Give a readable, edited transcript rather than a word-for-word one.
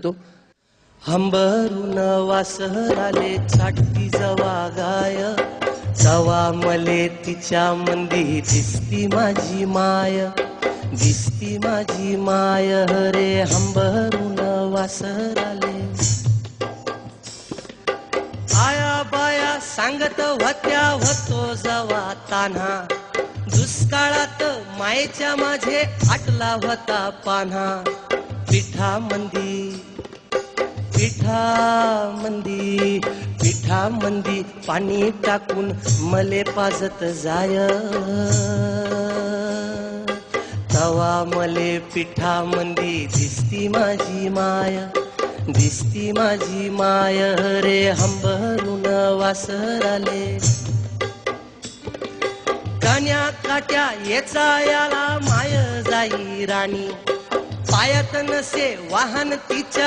तो हंबरून वासराले चाटी जवा गाय, जवा मले तिच्या मंदी दिसती माझी माय, दिसती माझी माय रे हंबरून वासराले. आया बाया सांगत होत्या होतो जवा तान्हा, दुष्काळात मायेच्या माझे आटला होता पान्हा. पिठामंदी पिठामंदी पाणी टाकून मले पाजत जाय, तवा मले पिठामंदी दिसती माझी माय, दिसती माझी माय रे हंबरून वासराले. कान्या काट्या येचा याला माय जाई राणी, पायात नसे वाहन तिच्या